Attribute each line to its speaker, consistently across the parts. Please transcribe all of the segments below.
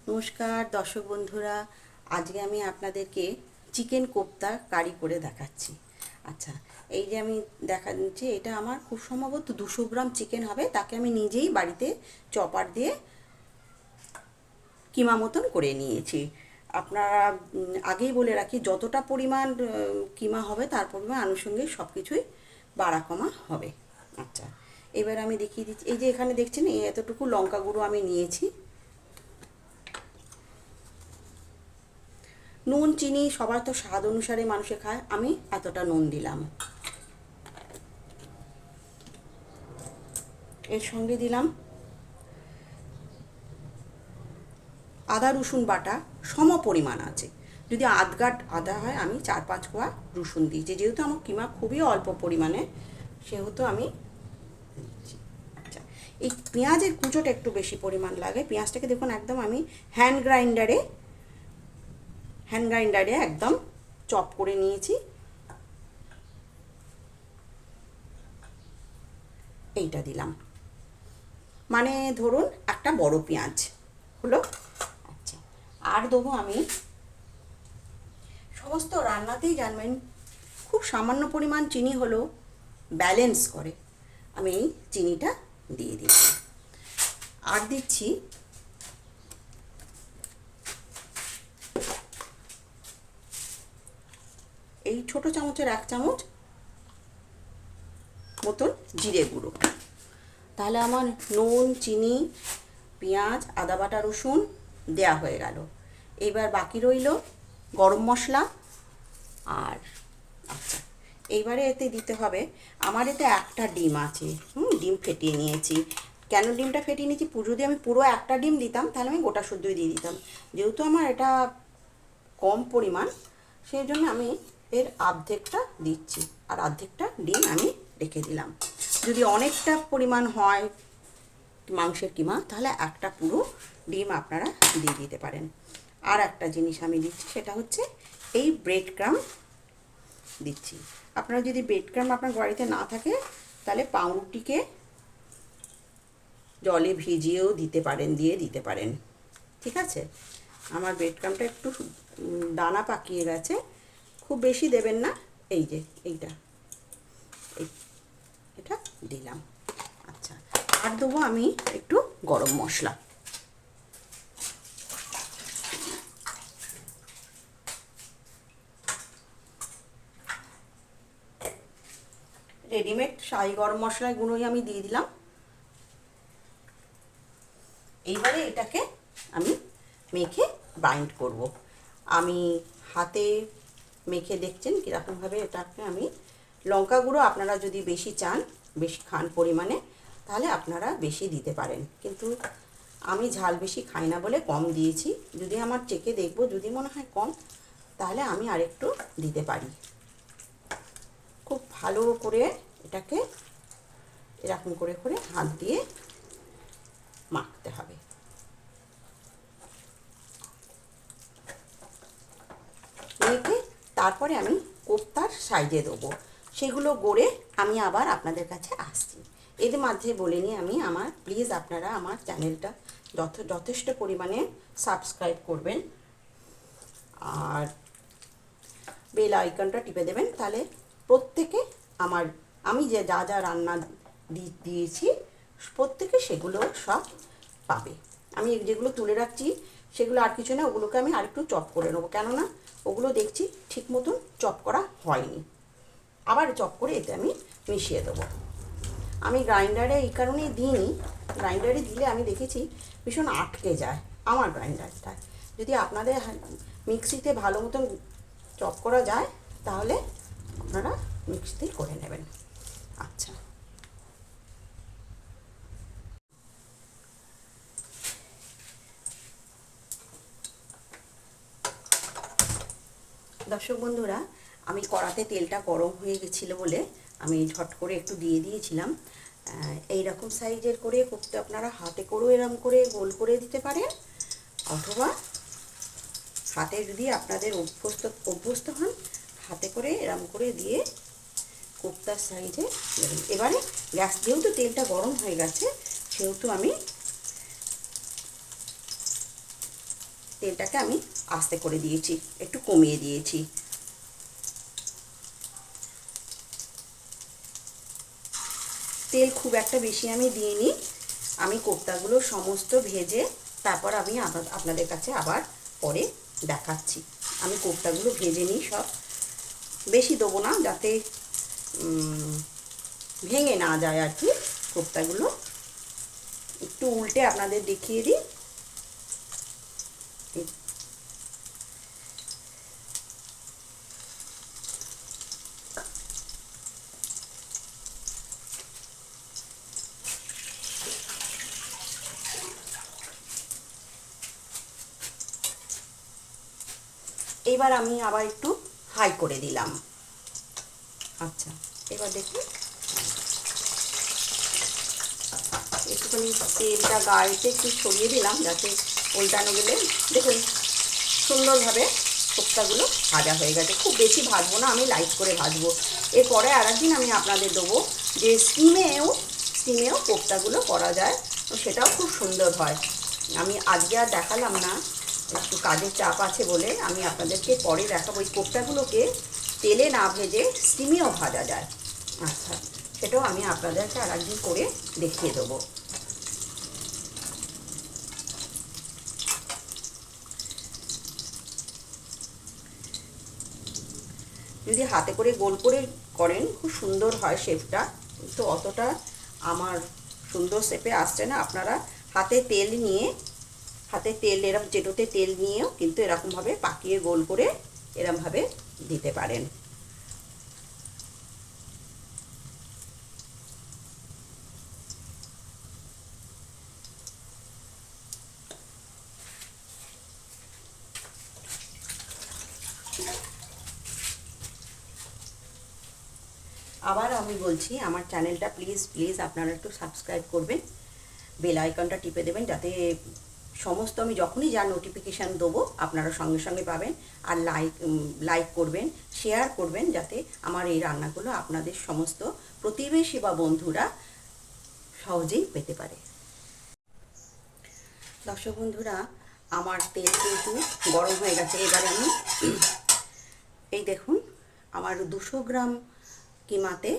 Speaker 1: নমস্কার দর্শক বন্ধুরা, আজকে আমি আপনাদেরকে চিকেন কোপ্তা কারি করে দেখাচ্ছি। আচ্ছা, এই যে আমি দেখাচ্ছি, এটা আমার খুব সম্ভবত 200 গ্রাম চিকেন হবে। তাকে আমি নিজেই বাড়িতে চপার দিয়ে কিমা মতন করে নিয়েছি। আপনারা আগেই বলে রাখি, যতটা পরিমাণ কিমা হবে তার পরিমাণ আনুষঙ্গিক সব কিছুই বাড়া কমা হবে। আচ্ছা, এবার আমি দেখিয়ে দিচ্ছি। এই যে এখানে দেখছেন, এই এতটুকু লঙ্কা গুঁড়ো আমি নিয়েছি। নুন চিনি সবার তো স্বাদ অনুসারে মানুষে খায়, আমি এতটা নুন দিলাম। এর সঙ্গে দিলাম আদা রসুন বাটা সম পরিমাণ আছে। যদি আধগাট আদা হয়, আমি 4-5 কোয়া রসুন দিয়েছি। যেহেতু আমার কিমা খুবই অল্প পরিমাণে, সেহেতু আমি দিচ্ছি। আচ্ছা, এই পেঁয়াজের কুচোটা একটু বেশি পরিমাণ লাগে। পেঁয়াজটাকে দেখুন, একদম আমি হ্যান্ড গ্রাইন্ডারে একদম চপ করে নিয়েছি। এইটা দিলাম, মানে ধরুন একটা বড় পেঁয়াজ হলো। আচ্ছা, আর দেবো আমি, সমস্ত রান্নাতেই জানবেন খুব সামান্য পরিমাণ চিনি হলেও ব্যালেন্স করে। আমি এই চিনিটা দিয়ে দিচ্ছি। আর দিচ্ছি এই ছোট চামচের 1 চামচ মতন জিরে গুঁড়ো। তাহলে আমার নুন চিনি পেঁয়াজ আদা বাটা রসুন দেয়া হয়ে গেল। এবার বাকি রইল গরম মশলা। আর আচ্ছা, এইবারে এতে দিতে হবে, আমার এতে একটা ডিম আছে। ডিম ফেটিয়ে নিয়েছি। কেন ডিমটা ফেটিয়ে নিয়েছি, যদি আমি পুরো একটা ডিম দিতাম তাহলে আমি গোটা শুদ্ধই দিয়ে দিতাম। যেহেতু আমার এটা কম পরিমাণ, সেই জন্য আমি এর অর্ধেকটা দিচ্ছি, আর অর্ধেকটা ডিম আমি রেখে দিলাম। যদি অনেকটা পরিমাণ হয় মাংসের কিমা, তাহলে একটা পুরো ডিম আপনারা দিয়ে দিতে পারেন। আর একটা জিনিস আমি দিচ্ছি, সেটা হচ্ছে এই ব্রেড ক্রাম দিচ্ছি। আপনারা যদি ব্রেড ক্রাম আপনার বাড়িতে না থাকে, তাহলে পাউরুটিকে জলে ভিজিয়েও দিয়ে দিতে পারেন। ঠিক আছে, আমার ব্রেড ক্রামটা একটু দানা পাকিয়ে গেছে, খুব বেশি দেবেন না। এই যে এটা দিলাম। আচ্ছা, আর দেবো আমি একটু গরম মশলা। রেডিমেড শাহি গরম মশলার গুঁড়োই আমি দিয়ে দিলাম। এইবারে এটাকে আমি মেখে বাইন্ড করব। আমি হাতে মেখে দেখছেন কীরকমভাবে এটাকে আমি, লঙ্কা গুঁড়ো আপনারা যদি বেশি চান, বেশি খান পরিমাণে, তাহলে আপনারা বেশি দিতে পারেন, কিন্তু আমি ঝাল বেশি খাই না বলে কম দিয়েছি। যদি আমার চেখে দেখব, যদি মনে হয় কম, তাহলে আমি আরেকটু দিতে পারি। খুব ভালো করে এটাকে এরকম করে করে হাত দিয়ে মাখতে হবে। মেখে তারপরে আমি কোপ্তার সাইজে দেবো। সেগুলো গড়ে আমি আবার আপনাদের কাছে আসছি। এর মাঝে বলে নিই আমি, প্লিজ আপনারা আমার চ্যানেলটা যথেষ্ট পরিমাণে সাবস্ক্রাইব করবেন, আর বেল আইকনটা টিপে দেবেন। তাহলে প্রত্যেকে আমি যে যা যা রান্না দিয়েছি, প্রত্যেকে সেগুলো সব পাবে। আমি যেগুলো তুলে রাখছি সেগুলো আর কিছু না, ওগুলোকে আমি আরেকটু চপ করে নেবো, কেননা ওগুলো দেখছি ঠিক মতন চপ করা হয়নি। আবার চপ করে এতে আমি মিশিয়ে দেবো। আমি গ্রাইন্ডারে এই কারণেই দিইনি, গ্রাইন্ডারে দিলে আমি দেখেছি ভীষণ আটকে যায় আমার গ্রাইন্ডারটা। যদি আপনাদের মিক্সিতে ভালো মতন চপ করা যায়, তাহলে আপনারা মিক্সিতেই করে নেবেন। আচ্ছা, দর্শক বন্ধুরা, আমি কড়াতে তেলটা গরম হয়ে গেছিলো বলে আমি ঝট করে একটু দিয়ে দিয়েছিলাম। এই রকম সাইজের করে করতে আপনারা হাতে করেও এরকম করে গোল করে দিতে পারেন, অথবা হাতে যদি আপনাদের অভ্যস্ত হন, হাতে করে এরকম করে দিয়ে কোপ্তার সাইজে দেবেন। এবারে গ্যাস, যেহেতু তেলটা গরম হয়ে গেছে, সেহেতু আমি তেলটাকে আমি আস্তে করে দিয়েছি, একটু কমিয়ে দিয়েছি। তেল খুব একটা বেশি আমি দিইনি। আমি কোপ্তাগুলো সমস্ত ভেজে তারপর আমি আপনাদের কাছে আবার পরে দেখাচ্ছি। আমি কোপ্তাগুলো ভেজে নিই সব, বেশি দেবো না যাতে ভেঙে না যায় আর কি। কোপ্তাগুলো একটু উল্টে আপনাদের দেখিয়ে দিই। এবার আমি আবার একটু হাই করে দিলাম। আচ্ছা, এবার দেখুন একটুখানি তেলটা গাড়িতে একটু ছড়িয়ে দিলাম যাতে উল্টানো গেলে দেখুন সুন্দরভাবে কোপ্তাগুলো ভাজা হয়ে গেছে। খুব বেশি ভাজবো না, আমি লাইট করে ভাজবো। এরপরে আরেকদিন আমি আপনাদের দেবো যে স্টিমেও কোপ্তাগুলো করা যায়, সেটাও খুব সুন্দর হয়। আমি আজকে আর দেখালাম না, একটু কাজের চাপ আছে বলে। আমি আপনাদেরকে পরে দেখাবো এই কোপ্তাগুলোকে তেলে না ভেজে স্টিমেও ভাজা যায়। আচ্ছা, সেটাও আমি আপনাদেরকে আর একদিন করে দেখিয়ে দেবো। যদি হাতে করে গোল করে করেন খুব সুন্দর হয় শেপটা, কিন্তু অতটা আমার সুন্দর শেপে আসছে না। আপনারা হাতে তেল এরকম চেটোতে তেল নিয়েও কিন্তু এরকমভাবে পাকিয়ে গোল করে এরকমভাবে দিতে পারেন। আবার আমি বলছি, আমার চ্যানেলটা প্লিজ আপনারা একটু সাবস্ক্রাইব করবেন, বেল আইকনটা টিপে দেবেন যাতে সমস্ত আমি যখনই যা নোটিফিকেশান দেবো আপনারা সঙ্গে সঙ্গে পাবেন। আর লাইক করবেন, শেয়ার করবেন যাতে আমার এই রান্নাগুলো আপনাদের সমস্ত প্রতিবেশী বা বন্ধুরা সহজেই পেতে পারে। দর্শক বন্ধুরা, আমার তেল কিন্তু গরম হয়ে গেছে। এবারে আমি এই দেখুন আমার 200 গ্রাম কিমাতে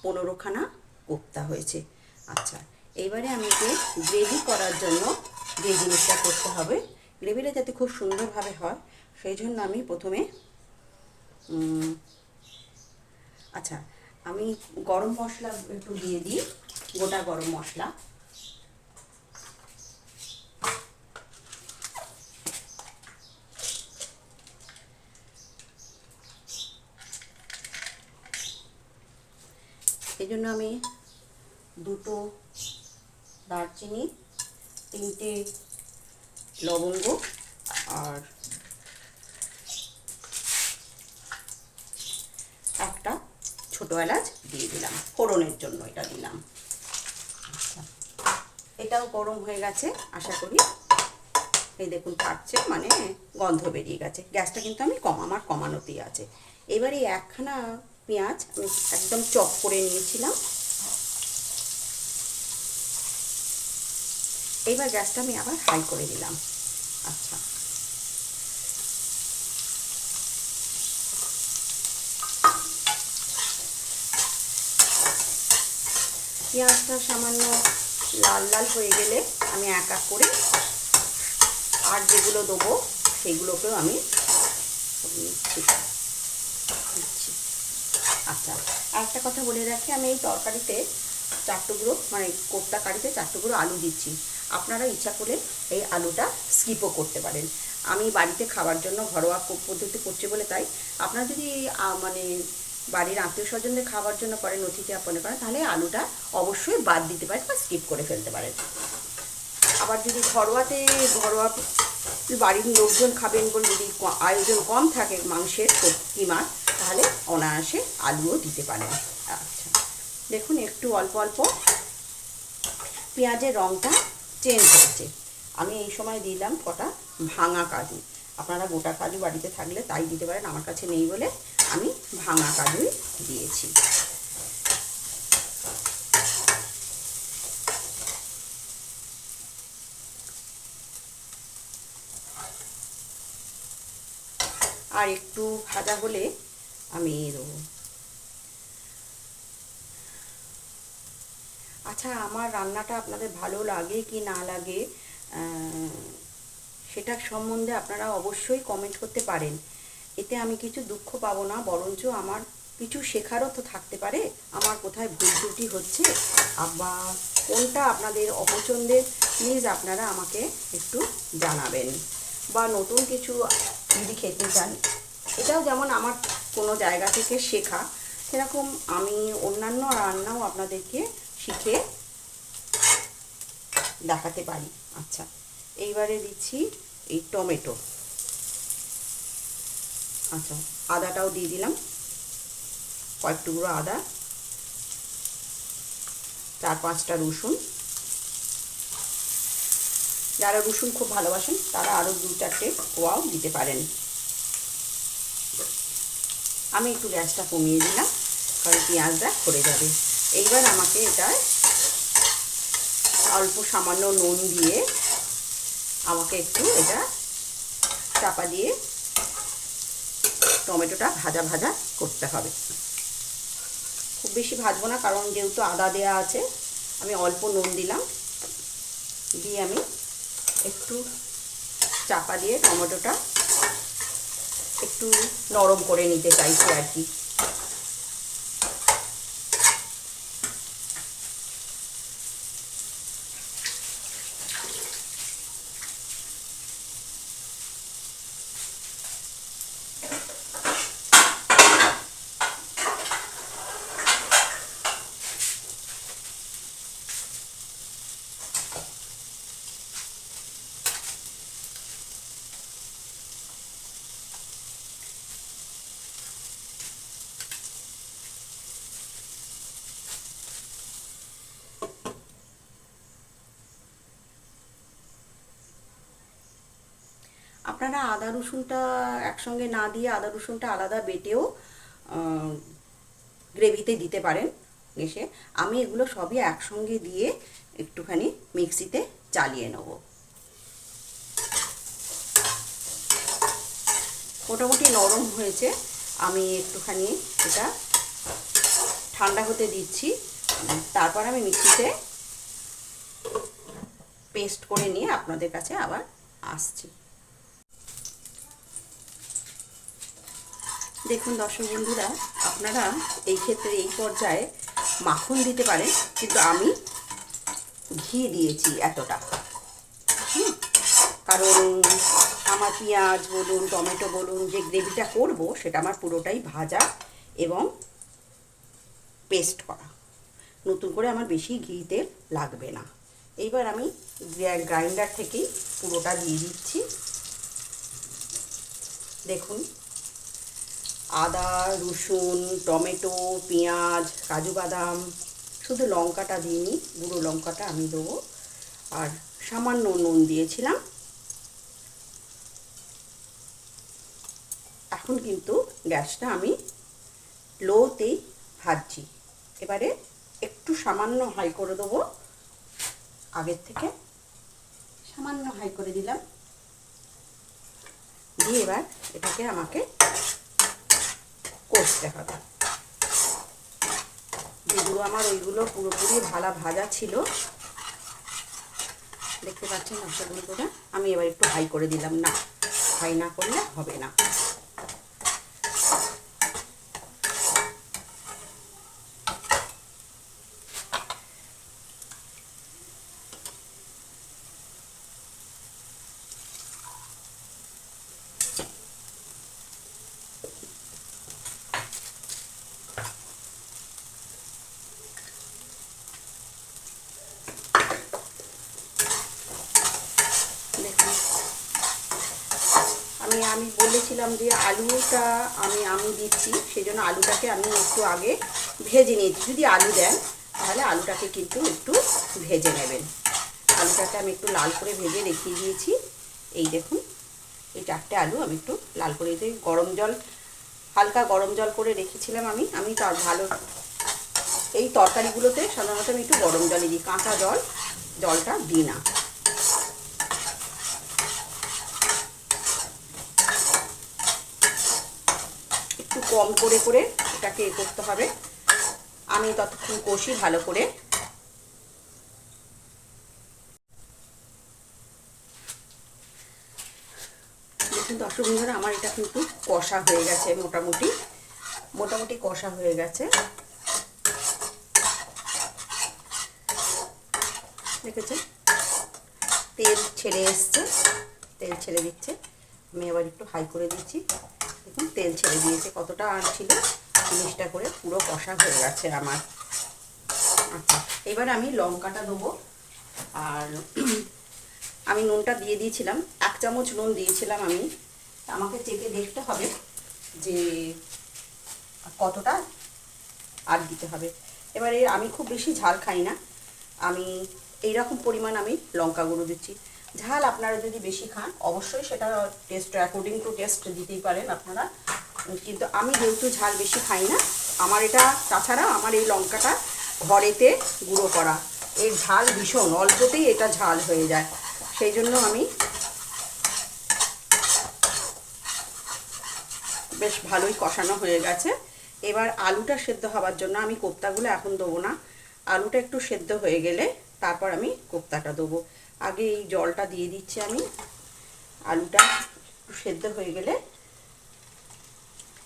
Speaker 1: 15খানা কোপ্তা হয়েছে। আচ্ছা, এইবারে আমাকে গ্রেভি করার জন্য যে জিনিসটা করতে হবে, গ্রেভিটা যাতে খুব সুন্দরভাবে হয় সেই জন্য আমি প্রথমে আচ্ছা আমি গরম মশলা একটু দিয়ে দিই, গোটা গরম মশলা। এই জন্য আমি 2টো দারচিনি, 3টে লবঙ্গ আর একটা ছোটো এলাচ দিয়ে দিলাম, ফোড়নের জন্য এটা দিলাম। আচ্ছা, এটাও গরম হয়ে গেছে আশা করি। এই দেখুন ফাটছে, মানে গন্ধ বেরিয়ে গেছে। গ্যাসটা কিন্তু আমি আমার কমানোতেই আছে। এবারে একখানা পেঁয়াজ আমি একদম চপ করে নিয়েছিলাম। এইবার গ্যাসটা আমি আবার হাই করে দিলাম। আচ্ছা, পেঁয়াজটা সামান্য লাল লাল হয়ে গেলে আমি এক এক করে আর যেগুলো দেবো সেগুলোকেও আমি দিচ্ছি। আচ্ছা, আর একটা কথা বলে রাখি, আমি এই তরকারিতে 4 টুকরো মানে কোপ্তা কারিতে 4 টুকরো আলু দিচ্ছি। আপনারা ইচ্ছা করে এই আলুটা স্কিপও করতে পারেন। আমি বাড়িতে খাওয়ার জন্য ঘরোয়া পদ্ধতি করছি বলে তাই। আপনারা যদি মানে বাড়ির আত্মীয় স্বজনদের খাওয়ার জন্য করেন, অতিথি আপনে করেন, তাহলে আলুটা অবশ্যই বাদ দিতে পারেন বা স্কিপ করে ফেলতে পারেন। আবার যদি ঘরোয়া বাড়ির লোকজন খাবেন বলে যদি আয়োজন কম থাকে মাংসের কিমার, তাহলে অনায়াসে আলুও দিতে পারেন। আচ্ছা, দেখুন একটু অল্প অল্প পেঁয়াজের রঙটা চেঞ্জ হয়েছে। আমি এই সময় দিলাম কটা ভাঙা কাজু। আপনারা গোটা কাজু বাড়িতে থাকলে তাই দিতে পারেন, আমার কাছে নেই বলে আমি ভাঙা কাজুই দিয়েছি। আর একটু ভাজা হলে আমি দেবো। আচ্ছা, আমার রান্নাটা আপনাদের ভালো লাগে কি না লাগে সেটা সম্বন্ধে আপনারা অবশ্যই কমেন্ট করতে পারেন। এতে আমি কিছু দুঃখ পাবো না, বরঞ্চ আমার কিছু শেখারও তো থাকতে পারে, আমার কোথায় ভুল ত্রুটি হচ্ছে বা কোনটা আপনাদের অপছন্দের। প্লিজ আপনারা আমাকে একটু জানাবেন, বা নতুন কিছু যদি খেতে চান, এটাও যেমন আমার কোনো জায়গা থেকে শেখা, সেরকম আমি অন্যান্য রান্নাও আপনাদেরকে শিখে দেখাতে পারি। আচ্ছা, এইবারে দিচ্ছি এই টমেটো। আচ্ছা, আদাটাও দিয়ে দিলাম, কয়েক টুকরো আদা, 4-5টা রসুন। যারা রসুন খুব ভালোবাসেন তারা আরও 2-4টে কোয়াও দিতে পারেন। আমি একটু গ্যাসটা কমিয়ে দিলাম, কারণ পেঁয়াজটা ধরে যাবে। এইবার আমাকে এটা অল্প সামান্য নুন দিয়ে আমাকে একটু এটা চাপা দিয়ে টমেটোটা ভাজা ভাজা করতে হবে। খুব বেশি ভাজবো না, কারণ যেহেতু আদা দেওয়া আছে। আমি অল্প নুন দিলাম, দিয়ে আমি একটু চাপা দিয়ে টমেটোটা একটু নরম করে নিতে চাইছি আর কি। আপনারা আদা রসুনটা একসঙ্গে না দিয়ে আদা রসুনটা আলাদা বেটেও গ্রেভিতে দিতে পারেন এসে। আমি এগুলো সবই একসঙ্গে দিয়ে একটুখানি মিক্সিতে চালিয়ে নেব। মোটামুটি নরম হয়েছে, আমি একটুখানি এটা ঠান্ডা হতে দিচ্ছি, তারপর আমি মিক্সিতে পেস্ট করে নিয়ে আপনাদের কাছে আবার আসছি। দেখুন দর্শক বন্ধুরা, আপনারা এই ক্ষেত্রে এই পর্যায়ে মাখন দিতে পারেন, কিন্তু আমি ঘি দিয়েছি এতটা। কারণ আমার পেঁয়াজ বলুন, টমেটো বলুন, যে গ্রেভিটা করব সেটা আমার পুরোটাই ভাজা এবং পেস্ট করা। নতুন করে আমার বেশি ঘি তেল লাগবে না। এইবার আমি গ্রাইন্ডার থেকেই পুরোটা দিয়ে দিচ্ছি। দেখুন, আদা রসুন টমেটো পেঁয়াজ কাজু বাদাম, শুধু লঙ্কাটা দিইনি, গুঁড়ো লঙ্কাটা আমি দেবো, আর সামান্য নুন দিয়েছিলাম। এখন কিন্তু গ্যাসটা আমি লোতেই ভাজছি। এবারে একটু সামান্য হাই করে দেবো, আগের থেকে সামান্য হাই করে দিলাম, দিয়ে এবার এটাকে আমাকে কষতে হবে। যেগুলো আমার ওইগুলো পুরোপুরি ভাজা ছিল, দেখতে পাচ্ছেন দর্শক বন্ধুরা। আমি এবার একটু হাই করে দিলাম, না হাই না করলে হবে না। আমি বলেছিলাম যে আলুটা আমি দিচ্ছি, সেই জন্য আলুটাকে আমি একটু আগে ভেজে নিয়েছি। যদি আলু দেন তাহলে আলুটাকে কিন্তু একটু ভেজে নেবেন। আলুটাকে আমি একটু লাল করে ভেজে রেখে দিয়েছি। এই দেখুন, এই 4টে আলু আমি একটু লাল করে দিয়ে গরম জল, হালকা গরম জল করে রেখেছিলাম। আমি তার ভালো এই তরকারিগুলোতে সাধারণত আমি একটু গরম জলই দিই, কাঁচা জলটা দিই না। কম করে করে এটাকে করতে হবে। আমি ততক্ষণ কষি ভালো করে। দেখুন দর্শক বন্ধুরা, আমার এটা কিন্তু কষা হয়ে গেছে, মোটামুটি কষা হয়ে গেছে। দেখেছেন তেল ছেড়ে এসছে, তেল ছেড়ে দিচ্ছে। আমি এবার একটু হাই করে দিচ্ছি। দেখুন তেল ছেড়ে দিয়েছে, কতটা আর ছিল 30টা করে পুরো কষা হয়ে গেছে আমার। আচ্ছা, এবার আমি লঙ্কাটা দেবো। আর আমি নুনটা দিয়ে দিয়েছিলাম, 1 চামচ নুন দিয়েছিলাম আমি। আমাকে চেখে দেখতে হবে যে কতটা আর দিতে হবে। এবারে আমি খুব বেশি ঝাল খাই না, আমি এইরকম পরিমাণ আমি লঙ্কা গুঁড়ো দিচ্ছি। ঝাল আপনারা যদি বেশি খান অবশ্যই সেটা টেস্ট অ্যাকর্ডিং টু টেস্ট দিতেই পারেন আপনারা, কিন্তু আমি যেহেতু ঝাল বেশি খাই না, আমার এটা, তাছাড়া আমার এই লঙ্কাটা ঘরেতে গুঁড়ো করা, এর ঝাল ভীষণ অল্পতেই এটা ঝাল হয়ে যায়, সেই জন্য আমি বেশ ভালোই কষানো হয়ে গেছে। এবার আলুটা সেদ্ধ হওয়ার জন্য আমি কোপ্তাগুলো এখন দেবো না, আলুটা একটু সেদ্ধ হয়ে গেলে তারপর আমি কোপ্তাটা দেবো। আগে এই জলটা দিয়ে দিচ্ছি আমি, আলুটা একটু সেদ্ধ হয়ে গেলে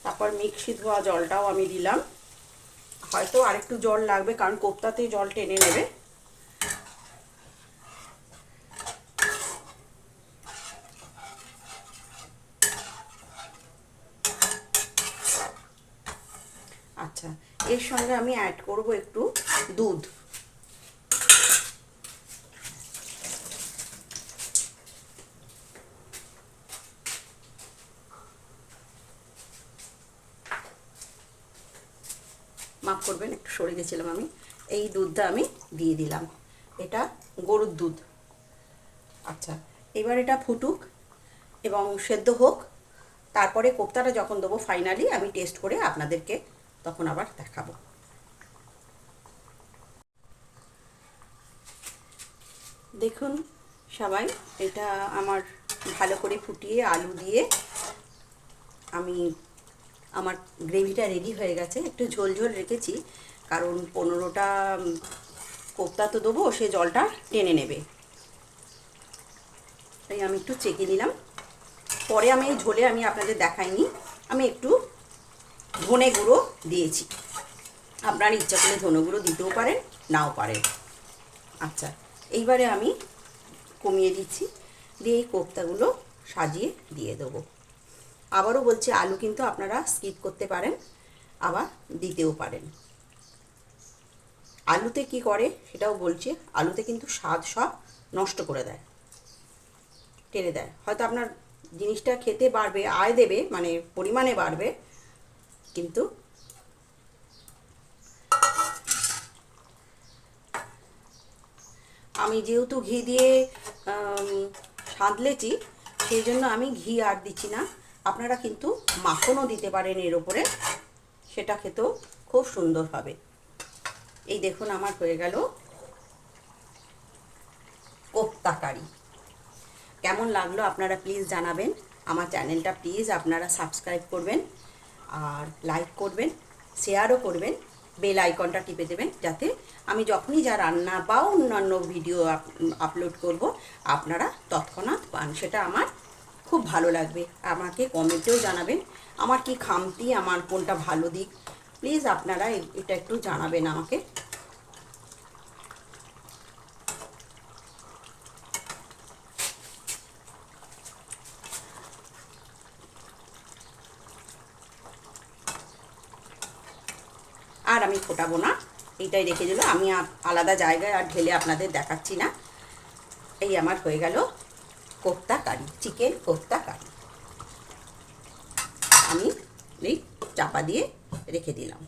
Speaker 1: তারপর মিক্সি ধোয়া জলটাও আমি দিলাম। হয়তো আরেকটু জল লাগবে, কারণ কোপ্তাতেই জল টেনে নেবে। আচ্ছা, এর সঙ্গে আমি অ্যাড করব একটু দুধ। মাফ করবেন, একটু সরে গেছিলাম আমি। এই দুধটা আমি দিয়ে দিলাম, এটা গরুর দুধ। আচ্ছা, এবার এটা ফুটুক এবং সেদ্ধ হোক, তারপরে কোপ্তাটা যখন দেবো ফাইনালি আমি টেস্ট করে আপনাদেরকে তখন আবার দেখাবো। দেখুন সবাই, এটা আমার ভালো করে ফুটিয়ে আলু দিয়ে আমি, আমার গ্রেভিটা রেডি হয়ে গেছে। একটু ঝোল ঝোল রেখেছি, কারণ 15টা কোপ্তা তো দেবো, সে জলটা টেনে নেবে, তাই আমি একটু চেকে নিলাম। পরে আমি এই ঝোলে আমি আপনাদের দেখাইনি, আমি একটু ধনে গুঁড়ো দিয়েছি, আপনার ইচ্ছা করলে ধনে গুঁড়ো দিতেও পারেন, নাও পারেন। আচ্ছা, এইবারে আমি কমিয়ে দিচ্ছি, দিয়ে এই কোপ্তাগুলো সাজিয়ে দিয়ে দেবো। আবারও বলছি, আলু কিন্তু আপনারা স্কিপ করতে পারেন, আবার দিতেও পারেন। আলুতে কি করে সেটাও বলছি, আলুতে কিন্তু স্বাদ সব নষ্ট করে দেয়, টেনে দেয়। হয়তো আপনার জিনিসটা খেতে বাড়বে, আয় দেবে, মানে পরিমাণে বাড়বে, কিন্তু আমি যেহেতু ঘি দিয়ে সাঁতলেছি, সেই জন্য আমি ঘি আর দিচ্ছি না। আপনারা কিন্তু মাখনও দিতে পারেন এর ওপরে, সেটা খেতেও খুব সুন্দর হবে। এই দেখুন আমার হয়ে গেল কোপ্তা কারি। কেমন লাগলো আপনারা প্লিজ জানাবেন। আমার চ্যানেলটা প্লিজ আপনারা সাবস্ক্রাইব করবেন, আর লাইক করবেন, শেয়ারও করবেন, বেল আইকনটা টিপে দেবেন, যাতে আমি যখনই যা রান্না বা অন্যান্য ভিডিও আপলোড করব আপনারা তৎক্ষণাৎ পান। সেটা আমার খুব ভালো লাগবে। আমাকে কমেন্টেও জানাবেন আমার কি খামতি, আমার কোনটা ভালো দিক, প্লিজ আপনারা এটা একটু জানাবেন আমাকে। আর আমি ফোটাবো না, এইটাই রেখে দিল, আমি আলাদা জায়গায় আর ঢেলে আপনাদের দেখাচ্ছি না। এই আমার হয়ে গেল কোপ্তা কারি, চিকেন কোপ্তা কারি। আমি এই চাপা দিয়ে রেখে দিলাম।